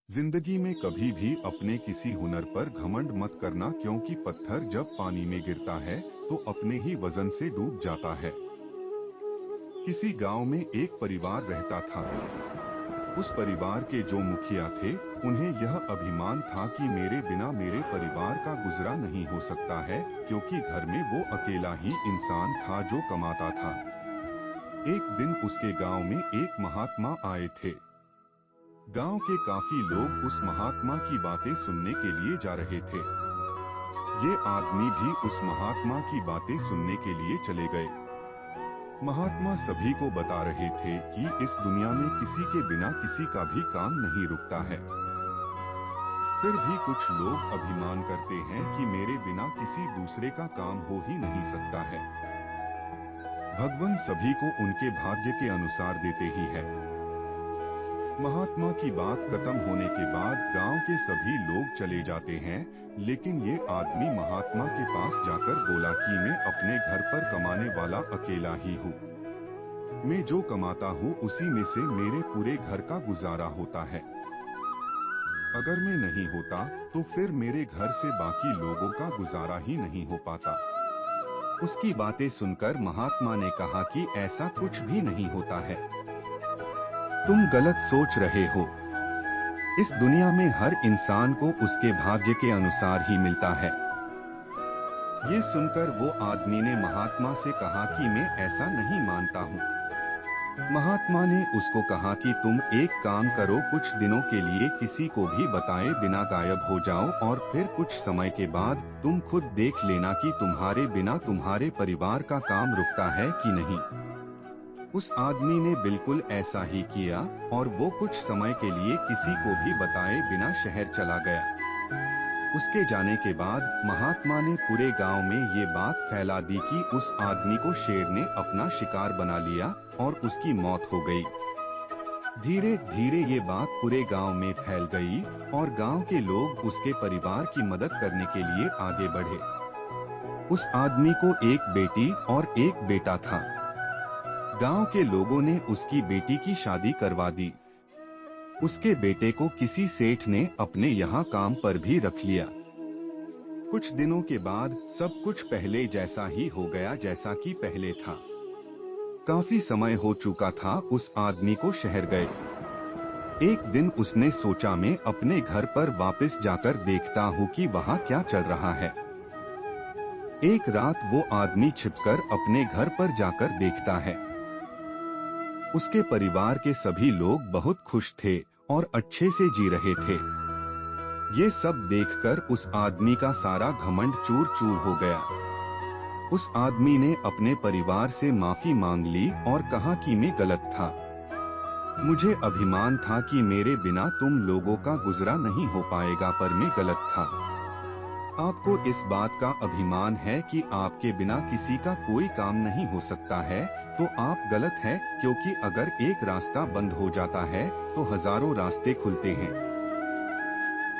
जिंदगी में कभी भी अपने किसी हुनर पर घमंड मत करना, क्योंकि पत्थर जब पानी में गिरता है तो अपने ही वजन से डूब जाता है। किसी गांव में एक परिवार रहता था। उस परिवार के जो मुखिया थे, उन्हें यह अभिमान था कि मेरे बिना मेरे परिवार का गुजरा नहीं हो सकता है, क्योंकि घर में वो अकेला ही इंसान था जो कमाता था। एक दिन उसके गांव में एक महात्मा आए थे। गांव के काफी लोग उस महात्मा की बातें सुनने के लिए जा रहे थे। ये आदमी भी उस महात्मा की बातें सुनने के लिए चले गए। महात्मा सभी को बता रहे थे कि इस दुनिया में किसी के बिना किसी का भी काम नहीं रुकता है। फिर भी कुछ लोग अभिमान करते हैं कि मेरे बिना किसी दूसरे का काम हो ही नहीं सकता है। भगवान सभी को उनके भाग्य के अनुसार देते ही है। महात्मा की बात खत्म होने के बाद गांव के सभी लोग चले जाते हैं, लेकिन ये आदमी महात्मा के पास जाकर बोला कि मैं अपने घर पर कमाने वाला अकेला ही हूँ। मैं जो कमाता हूँ उसी में से मेरे पूरे घर का गुजारा होता है। अगर मैं नहीं होता तो फिर मेरे घर से बाकी लोगों का गुजारा ही नहीं हो पाता। उसकी बातें सुनकर महात्मा ने कहा कि ऐसा कुछ भी नहीं होता है। तुम गलत सोच रहे हो। इस दुनिया में हर इंसान को उसके भाग्य के अनुसार ही मिलता है। ये सुनकर वो आदमी ने महात्मा से कहा कि मैं ऐसा नहीं मानता हूँ। महात्मा ने उसको कहा कि तुम एक काम करो, कुछ दिनों के लिए किसी को भी बताए बिना गायब हो जाओ, और फिर कुछ समय के बाद तुम खुद देख लेना कि तुम्हारे बिना तुम्हारे परिवार का काम रुकता है कि नहीं। उस आदमी ने बिल्कुल ऐसा ही किया और वो कुछ समय के लिए किसी को भी बताए बिना शहर चला गया। उसके जाने के बाद महात्मा ने पूरे गांव में ये बात फैला दी कि उस आदमी को शेर ने अपना शिकार बना लिया और उसकी मौत हो गई। धीरे धीरे ये बात पूरे गांव में फैल गई और गांव के लोग उसके परिवार की मदद करने के लिए आगे बढ़े। उस आदमी को एक बेटी और एक बेटा था। गांव के लोगों ने उसकी बेटी की शादी करवा दी। उसके बेटे को किसी सेठ ने अपने यहाँ काम पर भी रख लिया। कुछ दिनों के बाद सब कुछ पहले जैसा ही हो गया जैसा कि पहले था। काफी समय हो चुका था उस आदमी को शहर गए। एक दिन उसने सोचा मैं अपने घर पर वापस जाकर देखता हूँ कि वहाँ क्या चल रहा है। एक रात वो आदमी छिपकर अपने घर पर जाकर देखता है। उसके परिवार के सभी लोग बहुत खुश थे और अच्छे से जी रहे थे। ये सब देखकर उस आदमी का सारा घमंड चूर चूर हो गया। उस आदमी ने अपने परिवार से माफी मांग ली और कहा कि मैं गलत था। मुझे अभिमान था कि मेरे बिना तुम लोगों का गुजरा नहीं हो पाएगा, पर मैं गलत था। आपको इस बात का अभिमान है कि आपके बिना किसी का कोई काम नहीं हो सकता है, तो आप गलत हैं, क्योंकि अगर एक रास्ता बंद हो जाता है तो हजारों रास्ते खुलते हैं।